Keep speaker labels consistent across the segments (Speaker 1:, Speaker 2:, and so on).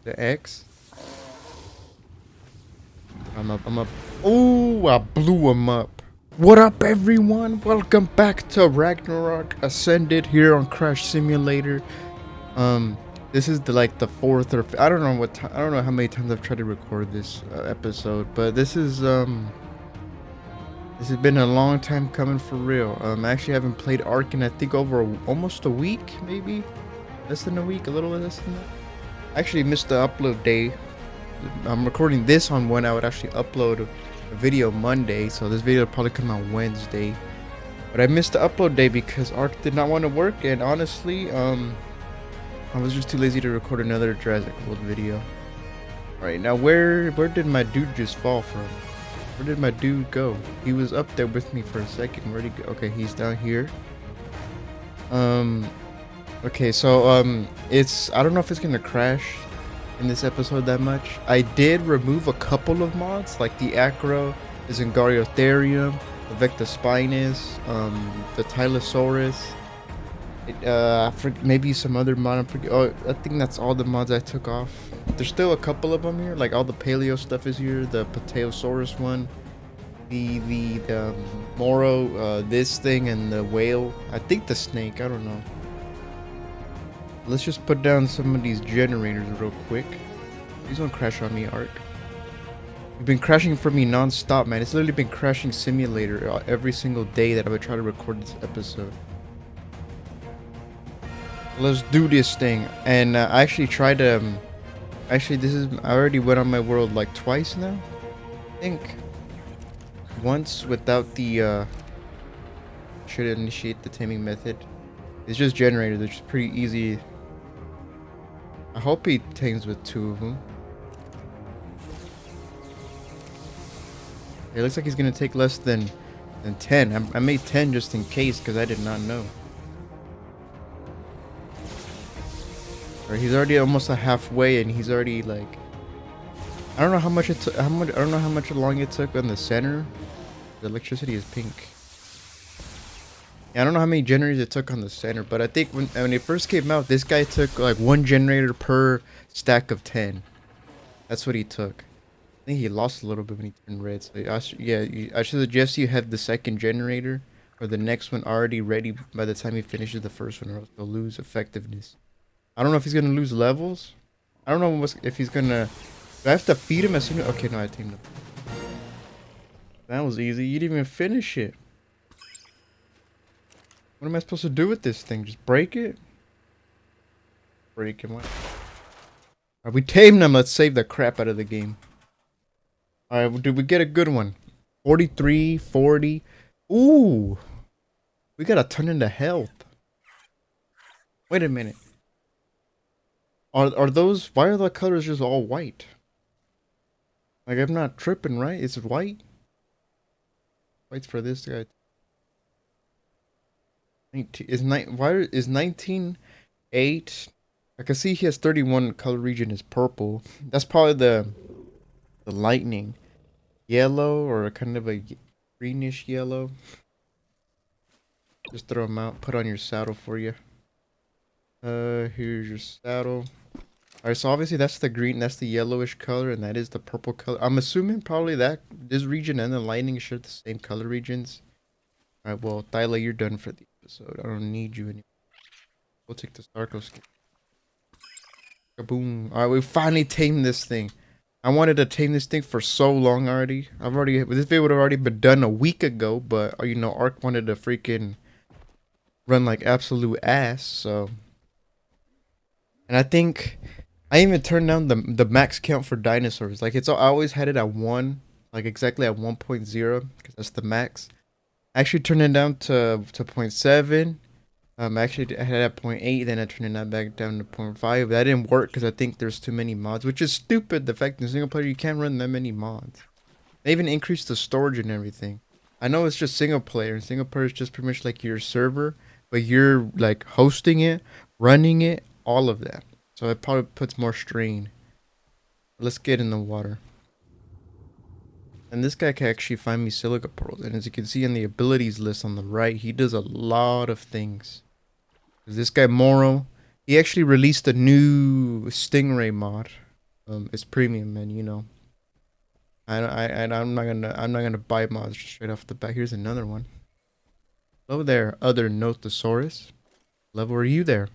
Speaker 1: The X. I'm up. I'm up. Oh, I blew him up. What up, everyone? Welcome back to Ragnarok Ascended here on Crash Simulator. This is the fourth or I don't know I don't know how many times I've tried to record this episode, but this has been a long time coming for real. I actually haven't played ARK in I think over almost a week, maybe less than a week, a little less than that. I actually missed the upload day. I'm recording this on when I would actually upload a video Monday, so this video will probably come out Wednesday. But I missed the upload day because ARK did not want to work, and honestly, I was just too lazy to record another Jurassic World video. Alright, now where did my dude just fall from? Where did my dude go? He was up there with me for a second. Where'd he go? Okay, he's down here. Okay, so it's I don't know if it's gonna crash in this episode that much. I did remove a couple of mods, like the Acro, the Zingariatherium, the Vectospinus, the Tylosaurus. Maybe some other mod. I think that's all the mods I took off. There's still a couple of them here, like all the Paleo stuff is here. The Pataeosaurus one, the Moro, this thing, and the whale. I think the snake. I don't know. Let's just put down some of these generators real quick. Please don't crash on me, ARK. You've been crashing for me non-stop, man. It's literally been crashing simulator every single day that I would try to record this episode. Let's do this thing. And I actually tried to I already went on my world like twice now, I think. Once without the should initiate the taming method. It's just generators. They're just pretty easy. I hope he tames with 2 of them. It looks like he's gonna take less than 10. I made 10 just in case because I did not know. Or he's already almost halfway, and he's already like. I don't know how much it took. I don't know how much long it took on the center. The electricity is pink. Yeah, I don't know how many generators it took on the center, but I think when it first came out, this guy took like 1 generator per stack of 10. That's what he took. I think he lost a little bit when he turned red. So I should suggest you have the second generator or the next one already ready by the time he finishes the first one, or else he'll lose effectiveness. I don't know if he's gonna lose levels. I don't know if he's gonna. Do I have to feed him as soon as? Okay, no, I tamed him. That was easy. You didn't even finish it. What am I supposed to do with this thing? Just break it? Break him. Alright, we tamed him. Let's save the crap out of the game. Alright, did we get a good one? 43, 40. Ooh. We got a ton into health. Wait a minute. Are those, why are the colors just all white? Like, I'm not tripping, right? It's white? White's for this guy. Why is 19.8? I can see he has 31 color region is purple. That's probably the lightning. Yellow, or kind of a greenish yellow. Just throw them out. Put on your saddle for you. Here's your saddle. Alright, so obviously that's the green, that's the yellowish color, and that is the purple color. I'm assuming probably that this region and the lightning share the same color regions. Alright, well, Thyla, you're done for the episode. I don't need you anymore. We'll take the Starco skin. Kaboom. Alright, we finally tamed this thing. I wanted to tame this thing for so long already. This video would have already been done a week ago, but, you know, ARK wanted to freaking run like absolute ass, so. And I think I even turned down the max count for dinosaurs. Like, I always had it at 1, like exactly at 1.0, because that's the max. I actually turned it down to 0.7. Actually I had it at 0.8, then I turned it back down to 0.5. That didn't work because I think there's too many mods, which is stupid. The fact in single player you can't run that many mods. They even increased the storage and everything. I know it's just single player, and single player is just pretty much like your server, but you're like hosting it, running it, all of that. So it probably puts more strain. Let's get in the water. And this guy can actually find me silica pearls. And as you can see in the abilities list on the right, he does a lot of things. This guy Moro, he actually released a new stingray mod. It's premium, man. You know. I'm not gonna buy mods just straight off the bat. Here's another one. Hello there, other Nothosaurus. Level are you there?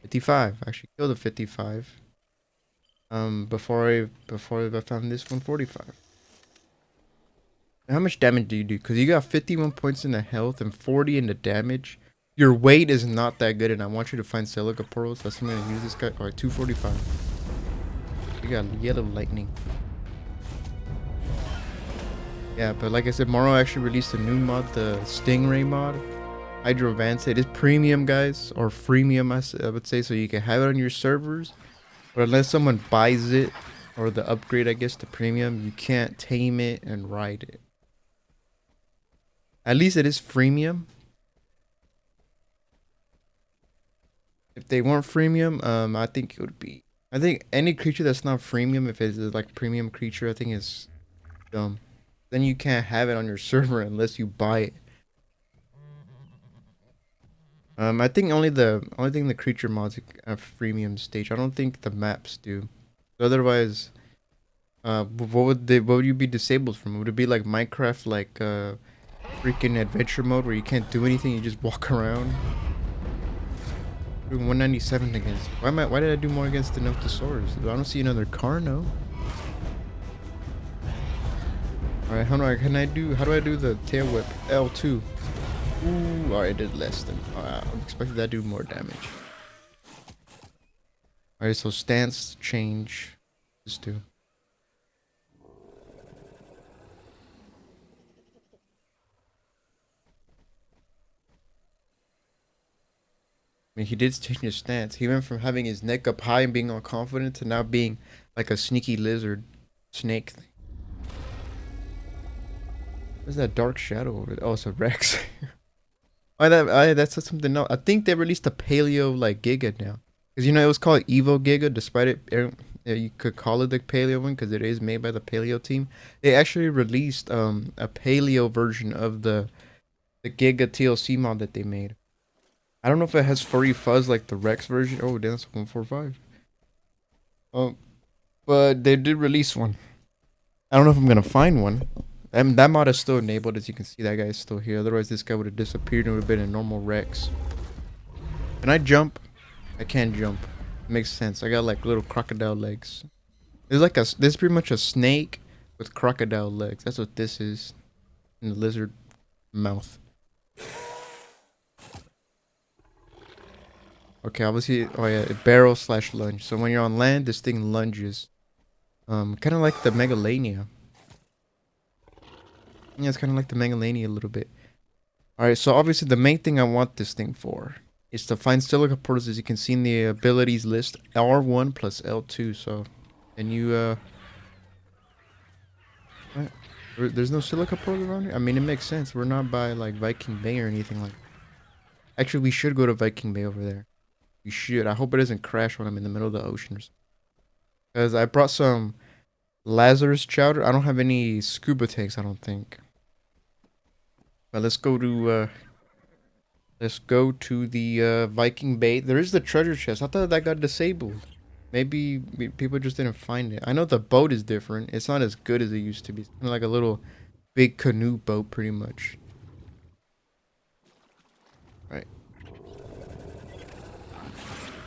Speaker 1: 55. I actually killed a 55. Before I found this one 45. How much damage do you do? Because you got 51 points in the health and 40 in the damage. Your weight is not that good, and I want you to find silica pearls. That's what I'm gonna use this guy. Alright, 245. You got yellow lightning. Yeah, but like I said, Moro actually released a new mod, the Stingray mod. Hydrovance. It is premium, guys, or freemium, I would say, so you can have it on your servers. But unless someone buys it, or the upgrade, I guess, to premium, you can't tame it and ride it. At least it is freemium. If they weren't freemium, I think it would be. I think any creature that's not freemium, if it's like premium creature, I think is dumb. Then you can't have it on your server unless you buy it. I think only thing the creature mods have freemium stage. I don't think the maps do. Otherwise, what would you be disabled from? Would it be like Minecraft, like freaking adventure mode where you can't do anything, you just walk around? Doing 197 against. Why did I do more against the Nothosaurus? I don't see another Carno. Alright, how do I do the tail whip? L2. Ooh, alright, I did less than. I'm expecting that to do more damage. Alright, so stance change. Just do. I mean, he did change his stance. He went from having his neck up high and being all confident to now being like a sneaky lizard snake thing. What's that dark shadow over there? Oh, it's a Rex. That's something else. I think they released a Paleo like Giga now, because you know it was called Evo Giga, despite you could call it the Paleo one because it is made by the Paleo team. They actually released a Paleo version of the Giga TLC mod that they made. I don't know if it has furry fuzz like the Rex version. Oh, that's 145. But they did release one. I don't know if I'm gonna find one. That mod is still enabled, as you can see. That guy is still here. Otherwise, this guy would have disappeared and would have been a normal Rex. Can I jump? I can't jump. Makes sense. I got like little crocodile legs. This is pretty much a snake with crocodile legs. That's what this is. And the lizard mouth. Okay, obviously. Oh yeah, barrel / lunge. So when you're on land, this thing lunges. Kind of like the Megalania. Yeah, it's kind of like the Megalania a little bit. Alright, so obviously the main thing I want this thing for is to find silica portals. As you can see in the abilities list, R1 plus L2. So, and you, what? There's no silica portals around here? I mean, it makes sense. We're not by, like, Viking Bay or anything like that. Actually, we should go to Viking Bay over there. We should. I hope it doesn't crash when I'm in the middle of the ocean or something. Because I brought some Lazarus chowder. I don't have any scuba tanks, I don't think. But let's go to the Viking Bay. There is the treasure chest. I thought that got disabled. Maybe people just didn't find it. I know the boat is different. It's not as good as it used to be. It's kind of like a little big canoe boat, pretty much. Right.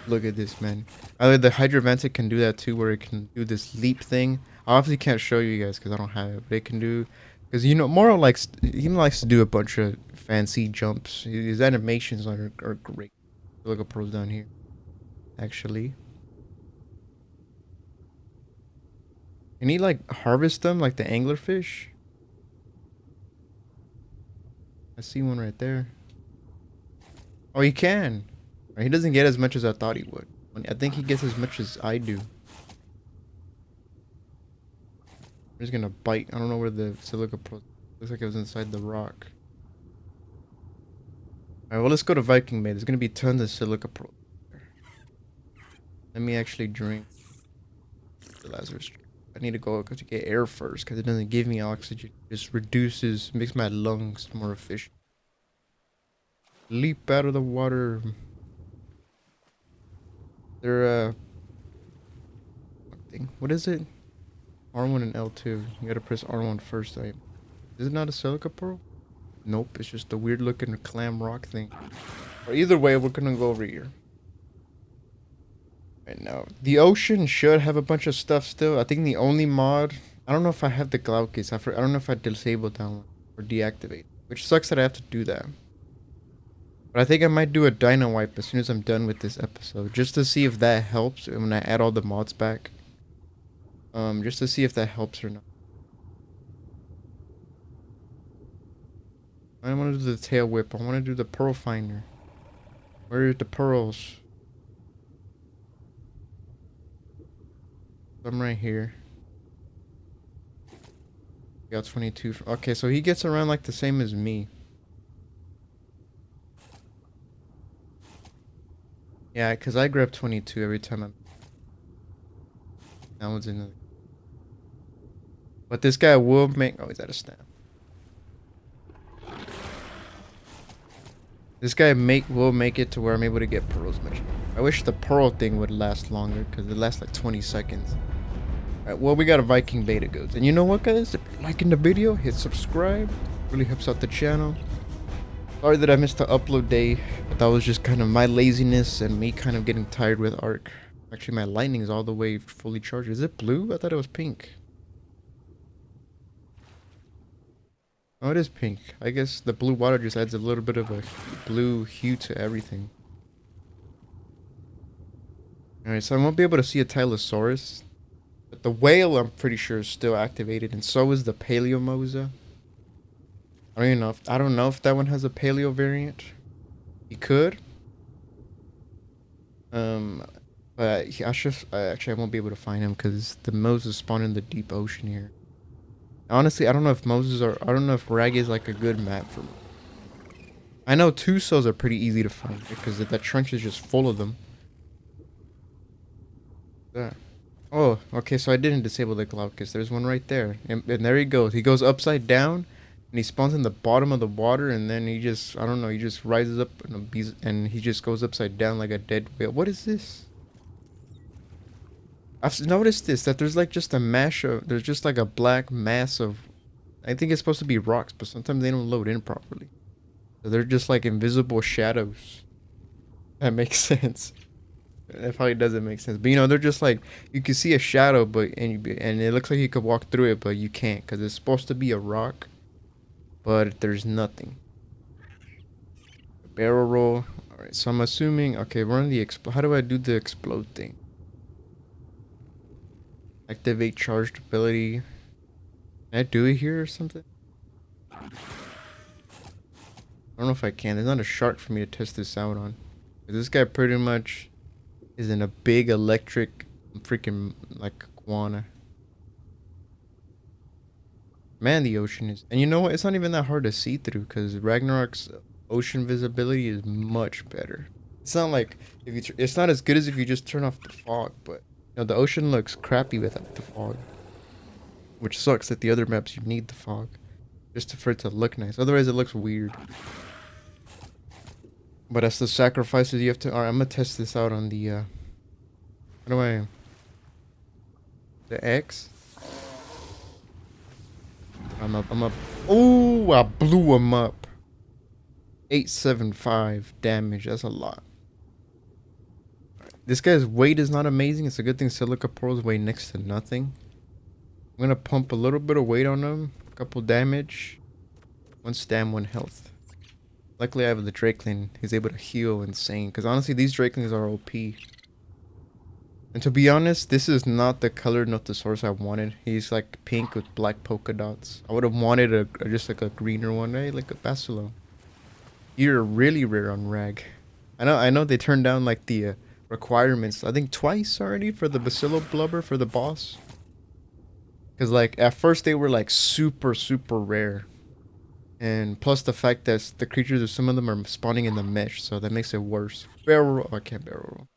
Speaker 1: Look at this, man. The Hydrovantic can do that too, where it can do this leap thing. I obviously can't show you guys because I don't have it, but it can do. Because you know, Moro likes to do a bunch of fancy jumps. His animations are great. Look at pros down here. Actually, can he like harvest them like the anglerfish? I see one right there. Oh, he can. He doesn't get as much as I thought he would. I think he gets as much as I do. I'm just gonna bite. I don't know where the silica pro. Looks like it was inside the rock. Alright, well, let's go to Viking Bay. There's gonna be tons of silica pro. Let me actually drink the Lazarus drink. I need to go to get air first because it doesn't give me oxygen. It just makes my lungs more efficient. Leap out of the water. They're thing. What is it? R1 and L2. You gotta press R1 first. Is it not a silica pearl? Nope, it's just a weird looking clam rock thing. Or either way, we're gonna go over here. Right now, the ocean should have a bunch of stuff still. I think the only mod, I don't know if I have the Glaukis. I don't know if I disabled that one or deactivate, which sucks that I have to do that. But I think I might do a dino wipe as soon as I'm done with this episode, just to see if that helps when I add all the mods back. Just to see if that helps or not. I don't want to do the tail whip. I want to do the pearl finder. Where are the pearls? I'm right here. Got 22. Okay, so he gets around like the same as me. Yeah, because I grab 22 every time I'm... That one's in the... But this guy will make... Oh, he's out of stamp. This guy will make it to where I'm able to get pearls much. I wish the pearl thing would last longer, because it lasts like 20 seconds. Alright, well, we got a Viking beta goats. And you know what, guys? If you're liking the video, hit subscribe. Really helps out the channel. Sorry that I missed the upload day, but that was just kind of my laziness and me kind of getting tired with ARK. Actually, my lightning is all the way fully charged. Is it blue? I thought it was pink. Oh, it is pink. I guess the blue water just adds a little bit of a blue hue to everything. Alright, so I won't be able to see a Tylosaurus. But the whale, I'm pretty sure, is still activated, and so is the Paleomosa. I don't know if that one has a paleo variant. He could. But I won't be able to find him because the Moses spawn in the deep ocean here. Honestly, I don't know if Rag is like a good map for me. I know Tusos are pretty easy to find because that trench is just full of them. Yeah. Oh, okay, so I didn't disable the Glaucus. There's one right there. And there he goes. He goes upside down, and he spawns in the bottom of the water, and then he just, I don't know, he just rises up, and he just goes upside down like a dead whale. What is this? I've noticed this, that there's like just a mash of, there's just like a black mass of, I think it's supposed to be rocks, but sometimes they don't load in properly. So they're just like invisible shadows. That makes sense. That probably doesn't make sense, but you know, they're just like, you can see a shadow, but and it looks like you could walk through it, but you can't because it's supposed to be a rock, but there's nothing. Barrel roll. All right, so I'm assuming. Okay, we're on the how do I do the explode thing? Activate charged ability. Can I do it here or something? I don't know if I can. There's not a shark for me to test this out on. This guy pretty much is in a big electric freaking like iguana. Man, the ocean is, and you know what? It's not even that hard to see through because Ragnarok's ocean visibility is much better. It's not like if you, it's not as good as if you just turn off the fog, but you know, the ocean looks crappy without the fog, which sucks that the other maps you need the fog just for it to look nice. Otherwise, it looks weird. But that's the sacrifices you have to. Alright, I'm gonna test this out on the. What do I? The X. I'm up. Oh, I blew him up. 875 damage. That's a lot. This guy's weight is not amazing. It's a good thing silica pearls weigh next to nothing. I'm gonna pump a little bit of weight on him. A couple damage. 1 stam, 1 health. Luckily I have the Drakeling. He's able to heal insane. Because honestly, these Drakelings are OP. And to be honest, this is not the color Nothosaurus I wanted. He's like pink with black polka dots. I would have wanted just like a greener one, right? Like a Basilo. You're really rare on Rag. I know they turned down like the requirements. I think twice already for the Basilo Blubber for the boss. Because like at first they were like super rare. And plus the fact that the creatures, some of them are spawning in the mesh, so that makes it worse. Barrel roll. Oh, I can't barrel roll.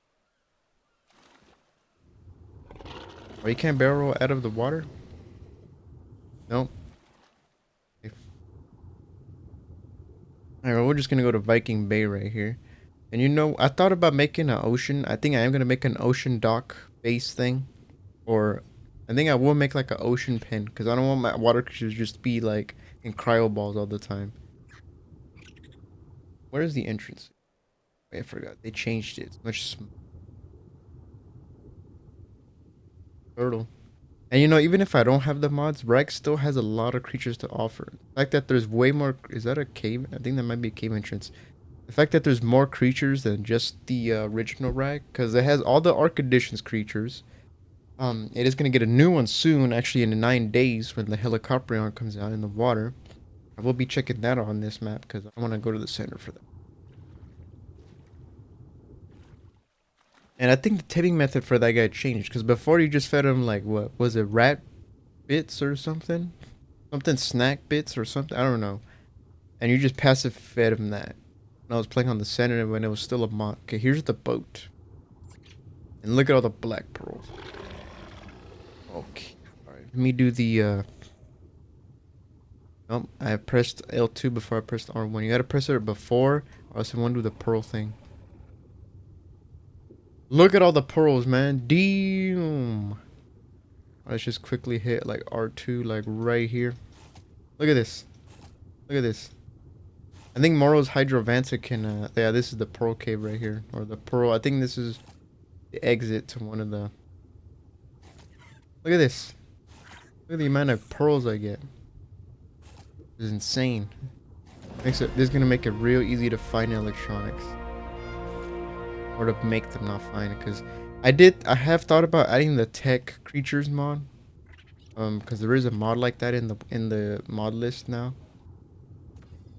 Speaker 1: Oh, you can't barrel roll out of the water? Nope. Okay. Alright, well, we're just gonna go to Viking Bay right here. And you know, I thought about making an ocean. I think I am gonna make an ocean dock base thing. Or I think I will make like an ocean pen because I don't want my water creatures just be like in cryo balls all the time. Where is the entrance? Wait, I forgot. They changed it. It's much turtle. And you know, even if I don't have the mods, Rag still has a lot of creatures to offer. The fact that there's way more. Is that a cave? I think that might be a cave entrance. The fact that there's more creatures than just the original Rag, because it has all the Ark Editions creatures. It is gonna get a new one soon, actually in 9 days when the Helicoprion comes out in the water. I will be checking that on this map because I want to go to the center for that. And I think the tipping method for that guy changed because before you just fed him like what was it, rat bits or something, something snack bits or something. I don't know. And you just passive fed him that. And I was playing on the center when it was still a mod. Okay, here's the boat. And look at all the black pearls. Okay. Alright. Let me do the oh, I pressed L2 before I pressed R1. You gotta press it before, or else it won't do the pearl thing. Look at all the pearls, man. Damn. Let's just quickly hit like R2, like right here. Look at this. Look at this. I think Moro's Hydrovantic can, yeah, this is the pearl cave right here. Or the pearl. I think this is the exit to one of the. Look at this. Look at the amount of pearls I get. This is insane. This is gonna make it real easy to find electronics. Or to make them not find it, because I have thought about adding the tech creatures mod. Because there is a mod like that in the mod list now.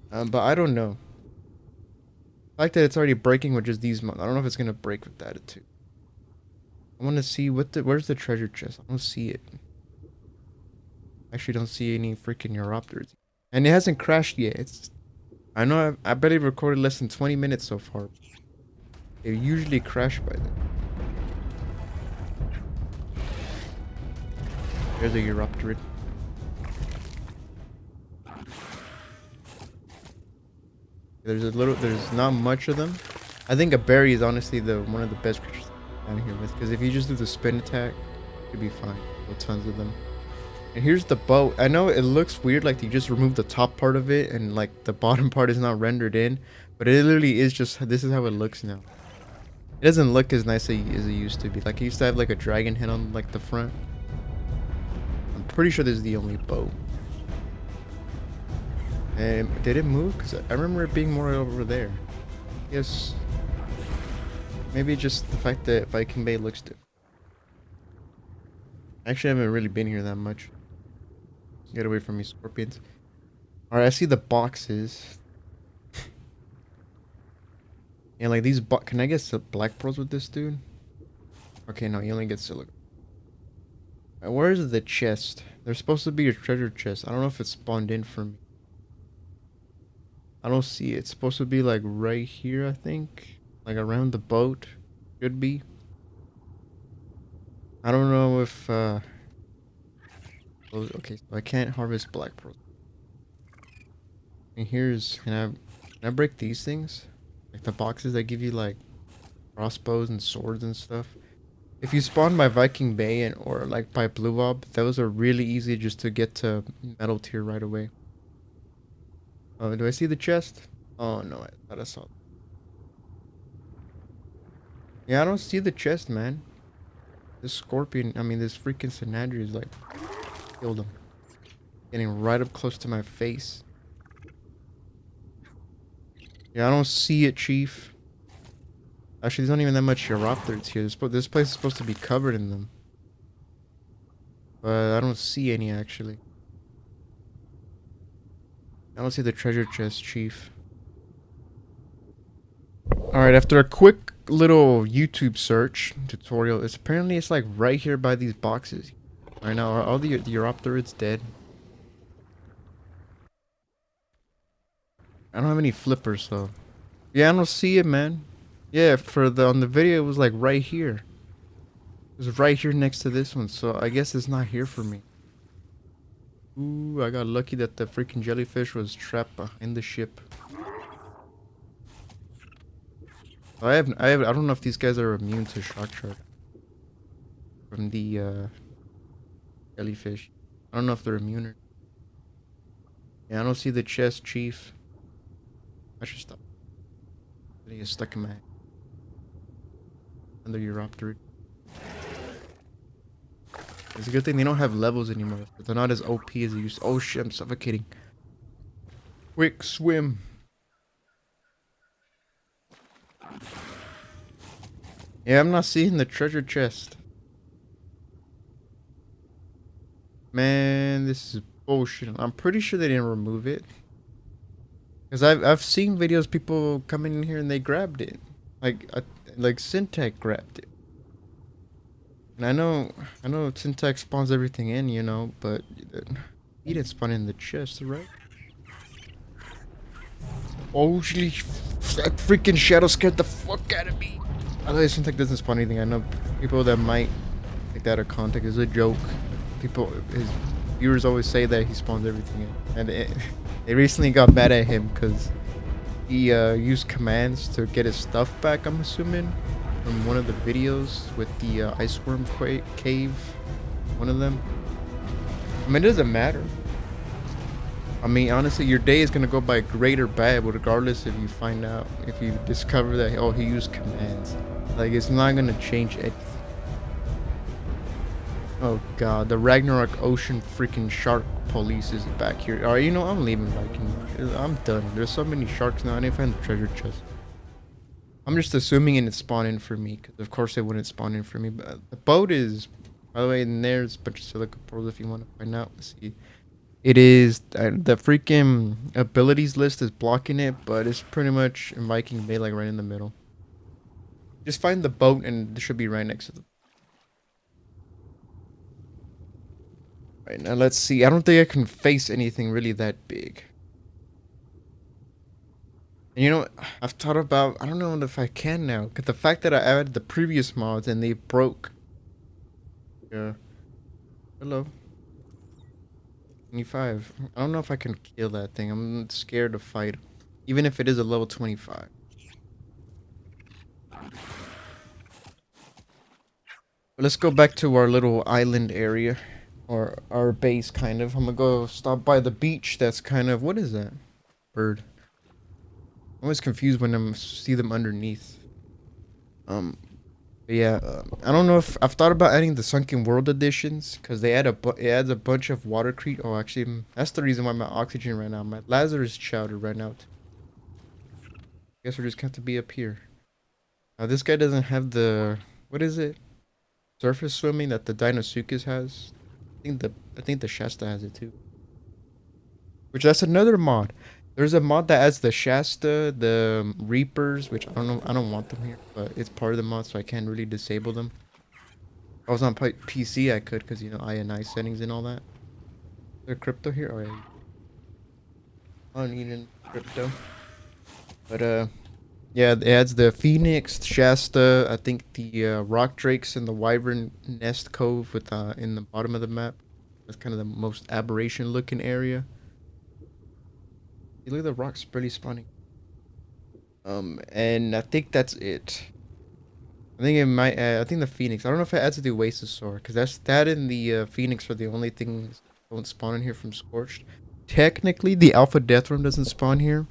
Speaker 1: But I don't know. I like that it's already breaking with just these mods. I don't know if it's gonna break with that too. I want to see where's the treasure chest. I don't see it. I actually don't see any freaking Neuropters. And it hasn't crashed yet. I know I bet it recorded less than 20 minutes so far. They usually crash by then. There's a Europterid. There's not much of them. I think a berry is honestly one of the best creatures down here with, because if you just do the spin attack, you'll be fine. With tons of them. And here's the boat. I know it looks weird, like you just removed the top part of it and like the bottom part is not rendered in, but it literally is just, this is how it looks now. It doesn't look as nice as it used to be. Like it used to have like a dragon head on like the front. I'm pretty sure this is the only boat. And did it move? Because I remember it being more over there. Yes. Maybe just the fact that Viking Bay looks different. Actually, I haven't really been here that much. Get away from me, scorpions. Alright, I see the boxes. And like these can I get black pearls with this dude? Okay, no, you only get silica. Where is the chest? There's supposed to be a treasure chest. I don't know if it's spawned in for me. I don't see it. It's supposed to be like right here, I think. Like around the boat. Should be. I don't know if okay, so I can't harvest black pearls. And can I break these things? Like the boxes that give you like crossbows and swords and stuff. If you spawn by Viking Bay or like by Blue Ob, those are really easy just to get to metal tier right away. Oh, do I see the chest? Oh no, I thought I saw it. Yeah, I don't see the chest, man. This scorpion, this freaking Synadri is like, killed him. Getting right up close to my face. Yeah, I don't see it, Chief. Actually, there's not even that much Europterids here. This place is supposed to be covered in them. But I don't see any, actually. I don't see the treasure chest, Chief. Alright, after a quick little YouTube search tutorial, it's like right here by these boxes. Right now, are all the Europterids dead? I don't have any flippers, though. Yeah, I don't see it, man. Yeah, on the video, it was like right here. It was right here next to this one, so I guess it's not here for me. Ooh, I got lucky that the freaking jellyfish was trapped behind the ship. I don't know if these guys are immune to shock charge. from the jellyfish. I don't know if they're immune or... Yeah, I don't see the chest, Chief. I should stop. I think it's stuck in my head. Under Europter. It's a good thing they don't have levels anymore. They're not as OP as they used to. Oh shit, I'm suffocating. Quick swim. Yeah, I'm not seeing the treasure chest. Man, this is bullshit. I'm pretty sure they didn't remove it. Because I've seen videos people coming in here and they grabbed it. Like Syntech grabbed it. And I know Syntech spawns everything in, you know, but he didn't spawn in the chest, right? Oh, that freaking shadow scared the fuck out of me. I know Syntech doesn't spawn anything. I know people that might take that out of context. It's a joke. His viewers always say that he spawns everything in. And they recently got mad at him because he used commands to get his stuff back, I'm assuming, from one of the videos with the ice worm cave. One of them. I mean, it doesn't matter. I mean, honestly, your day is gonna go by great or bad, regardless if you discover that, oh, he used commands. Like, it's not gonna change anything. Oh god, the Ragnarok Ocean freaking shark police is back here. Alright, you know, I'm leaving Viking. I'm done. There's so many sharks now. I didn't find the treasure chest. I'm just assuming it spawned in for me, because of course it wouldn't spawn in for me. But the boat is, by the way, and there's a bunch of silica pearls if you want to find out. Let's see. It is, the freaking abilities list is blocking it, but it's pretty much in Viking Bay, like right in the middle. Just find the boat and it should be right next to the... Right, now let's see. I don't think I can face anything really that big. And you know, I've thought about, I don't know if I can now, because the fact that I added the previous mods and they broke. Yeah. Hello. E25. I don't know if I can kill that thing. I'm scared to fight, even if it is a level 25. But let's go back to our little island area, or our base, kind of. I'm gonna go stop by the beach. That's kind of, what is that? Bird. I'm always confused when I see them underneath. But yeah, I don't know if I've thought about adding the Sunken World editions, because they add it adds a bunch of water creep. Oh, actually, that's the reason why my oxygen right now. My Lazarus chowder right out. I guess we're just going to be up here. Now this guy doesn't have the, what is it? Surface swimming that the Deinosuchus has. I think the Shasta has it too. Which, that's another mod. There's a mod that adds the Shasta, the Reapers, which I don't know, I don't want them here, but it's part of the mod, so I can't really disable them. If I was on PC, I could, because, you know, INI settings and all that. Is there crypto here? Oh, yeah. I don't need any crypto. But, yeah, it adds the Phoenix, Shasta, I think the Rock Drakes and the Wyvern Nest Cove with in the bottom of the map. That's kind of the most aberration looking area. Look at the rocks barely spawning. And I think that's it. I think it might add, I think the Phoenix. I don't know if it adds the Oasisaur, because that and the Phoenix are the only things that don't spawn in here from Scorched. Technically, the Alpha Deathworm doesn't spawn here.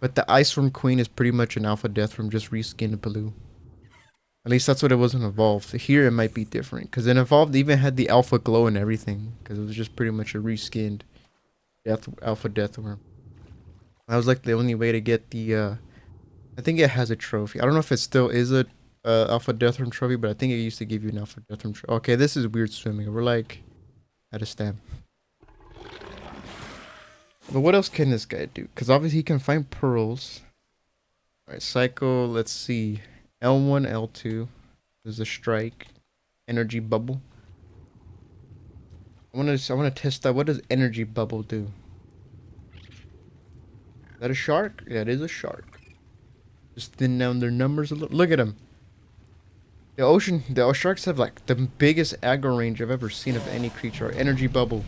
Speaker 1: But the Iceworm Queen is pretty much an Alpha Deathworm, just reskinned blue. At least that's what it was in Evolved. Here it might be different, because in Evolved, they even had the Alpha Glow and everything, because it was just pretty much a reskinned Alpha Deathworm. That was like the only way to get the, I think it has a trophy. I don't know if it still is a Alpha Deathworm trophy, but I think it used to give you an Alpha Deathworm trophy. Okay, this is weird swimming. We're like at a stamp. But what else can this guy do? Because obviously he can find pearls. Alright, cycle, let's see. L1, L2. There's a strike. Energy bubble. I wanna test that. What does energy bubble do? Is that a shark? Yeah, it is a shark. Just thin down their numbers a little. Look at them. The sharks have like the biggest aggro range I've ever seen of any creature. Energy bubble.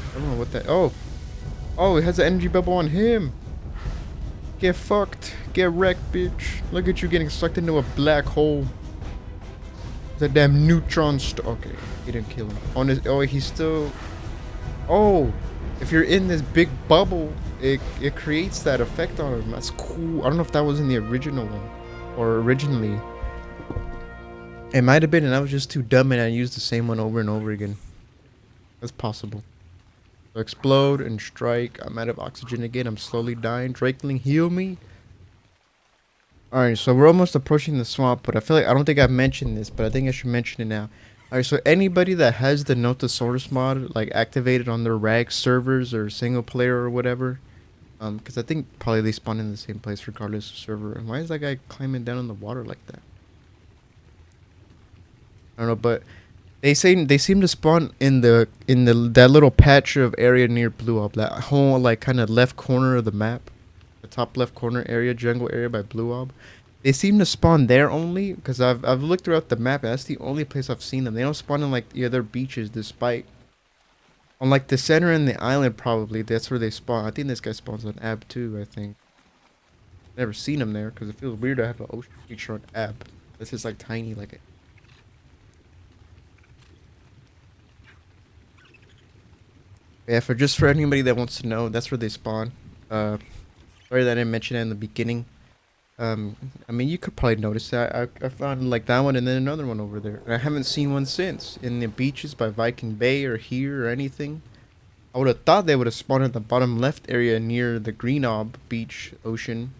Speaker 1: I don't know what that. Oh, it has an energy bubble on him. Get fucked. Get wrecked, bitch. Look at you getting sucked into a black hole. The damn neutron star. Okay, he didn't kill him. On his. Oh, he's still. Oh, if you're in this big bubble, it creates that effect on him. That's cool. I don't know if that was in the original one or originally. It might have been, and I was just too dumb and I used the same one over and over again. That's possible. So explode and strike. I'm out of oxygen again. I'm slowly dying. Drakeling, heal me. Alright, so we're almost approaching the swamp, but I feel like I don't think I've mentioned this, but I think I should mention it now. Alright, so anybody that has the Nothosaurus mod, like activated on their RAG servers or single player or whatever, because I think probably they spawn in the same place regardless of server. And why is that guy climbing down in the water like that? I don't know, but they seem to spawn in that little patch of area near Blue Ob, that whole like kind of left corner of the map, the top left corner area, jungle area by Blue Ob. They seem to spawn there only because I've looked throughout the map. And that's the only place I've seen them. They don't spawn in like the other beaches, despite on like the center and the island probably. That's where they spawn. I think this guy spawns on Ab too. I think. Never seen him there because it feels weird to have an ocean creature on Ab. This is like tiny, like it. Yeah, for anybody that wants to know, that's where they spawn. Sorry that I didn't mention it in the beginning. I mean, you could probably notice that. I found like that one and then another one over there. And I haven't seen one since. In the beaches by Viking Bay or here or anything. I would have thought they would have spawned at the bottom left area near the Green Ob Beach Ocean.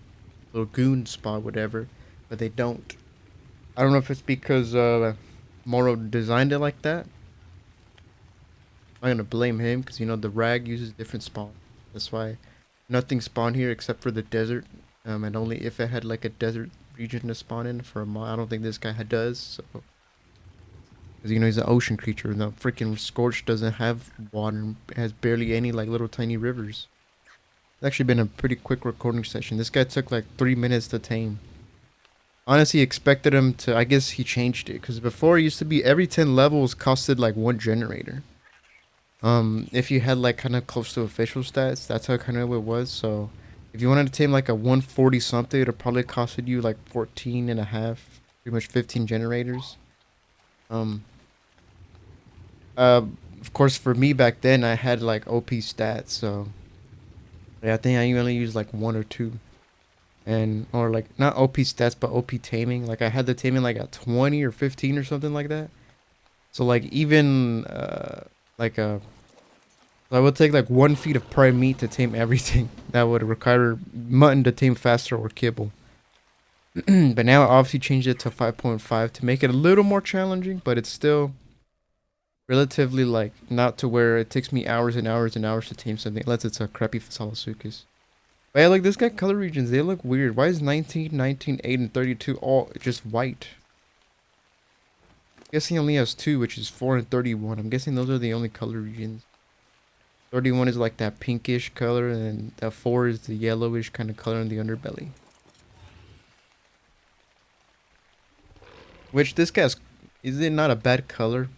Speaker 1: Lagoon spot, whatever. But they don't. I don't know if it's because Moro designed it like that. I'm gonna blame him because you know the rag uses different spawn. That's why nothing spawned here except for the desert. And only if it had like a desert region to spawn in for a mod. I don't think this guy does. So, because you know he's an ocean creature. The freaking Scorch doesn't have water. It has barely any like little tiny rivers. It's actually been a pretty quick recording session. This guy took like 3 minutes to tame. Honestly, expected him to. I guess he changed it because before it used to be every 10 levels costed like 1 generator. If you had like kind of close to official stats, that's how kind of it was. So if you wanted to tame like a 140 something, it'd probably costed you like 14 and a half, pretty much 15 generators. Of course for me back then I had like OP stats, so yeah, I think I only used like 1 or 2. And or like not OP stats but OP taming. Like I had the taming like at 20 or 15 or something like that. So like even like a I would take like 1 feet of prime meat to tame everything. That would require mutton to tame faster or kibble. But now I obviously changed it to 5.5 to make it a little more challenging, but it's still relatively like not to where it takes me hours and hours and hours to tame something unless it's a crappy Salasuchus. But yeah, like this guy color regions, they look weird. Why is 19, 19, 8, and 32 all just white? I guess he only has 2, which is 4 and 31. I'm guessing those are the only color regions. 31 is like that pinkish color, and that 4 is the yellowish kind of color in the underbelly. Which this guy's, is it not a bad color?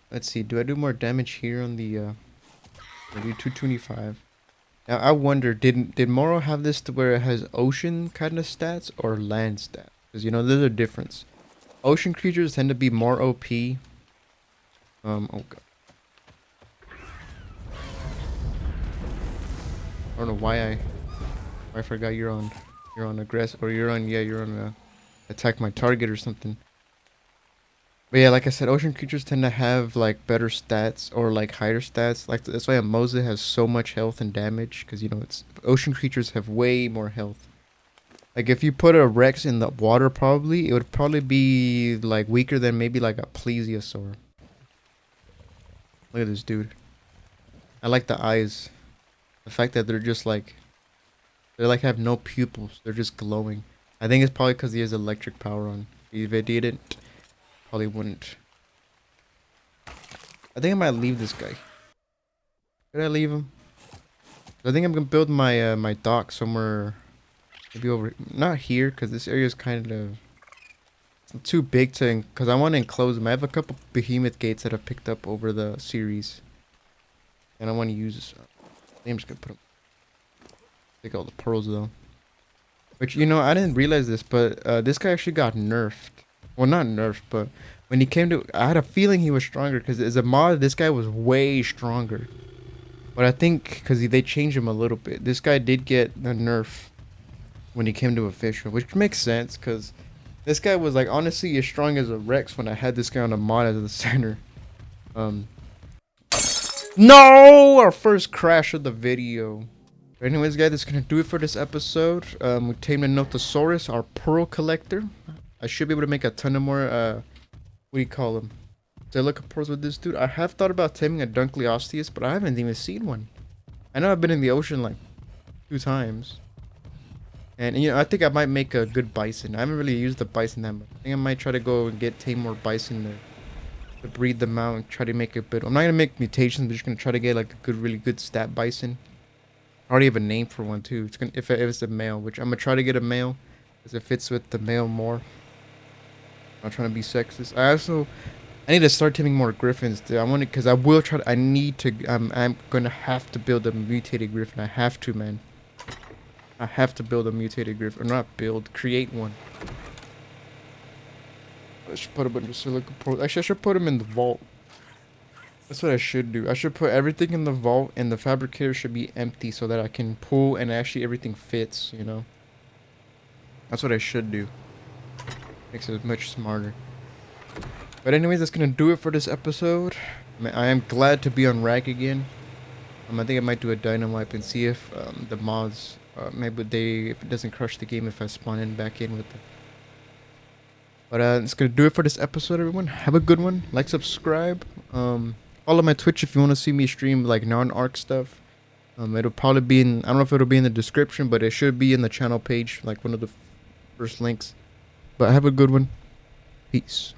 Speaker 1: Let's see, do I do more damage here on the, I do 225. Now I wonder, did Moro have this to where it has ocean kind of stats or land stats? Because you know, there's a difference. Ocean creatures tend to be more OP. Oh god. I don't know why I forgot you're on aggressive, or you're on attack my target or something. But yeah, like I said, ocean creatures tend to have like better stats or like higher stats. Like that's why a Moza has so much health and damage, because you know it's ocean creatures have way more health. Like if you put a Rex in the water, probably it would probably be like weaker than maybe like a Plesiosaur. Look at this dude. I like the eyes. The fact that they're just like, they like have no pupils. They're just glowing. I think it's probably because he has electric power on. If it didn't, probably wouldn't. I think I might leave this guy. Should I leave him? I think I'm gonna build my my dock somewhere, maybe over, not here, because this area is kind of too big to, because I want to enclose them. I have a couple behemoth gates that I've picked up over the series, and I want to use this. I'm just gonna put them. Take all the pearls though. Which, you know, I didn't realize this, but this guy actually got nerfed. Well, not nerfed, but when he came to, I had a feeling he was stronger because as a mod, this guy was way stronger. But I think because they changed him a little bit, this guy did get a nerf when he came to official, which makes sense because this guy was like honestly as strong as a Rex when I had this guy on a mod as the center. Um, no, our first crash of the video. But anyways, guys, that's gonna do it for this episode. We tamed a Nothosaurus, our pearl collector. I should be able to make a ton of more. What do you call them? Did I look at pearls with this dude? I have thought about taming a Dunkleosteus, but I haven't even seen one. I know I've been in the ocean like 2 times. And you know, I think I might make a good bison. I haven't really used the bison that much. I think I might try to go and tame more bison to breed them out and try to make a bit. I'm not gonna make mutations. I'm just gonna try to get like a good, really good stat bison. I already have a name for one too. It's gonna if it's a male, which I'm gonna try to get a male, because it fits with the male more. I'm not trying to be sexist. I need to start taming more griffins. Dude. I want to, because I will try to, I need to, I'm gonna have to build a mutated griffin. I have to, man. I have to build a mutated griffin. Or not build, create one. I should put a bunch of silica pearls. Actually, I should put them in the vault. That's what I should do. I should put everything in the vault and the fabricator should be empty so that I can pull and actually everything fits, you know? That's what I should do. Makes it much smarter. But anyways, that's gonna do it for this episode. I am glad to be on Rag again. I think I might do a dynamite and see if the mods, maybe if it doesn't crush the game if I spawn in back in with them. But it's gonna do it for this episode, everyone. Have a good one. Like, subscribe. Follow my Twitch if you want to see me stream like non-ARK stuff. It'll probably be in, I don't know if it'll be in the description, but it should be in the channel page, like one of the first links. But have a good one. Peace.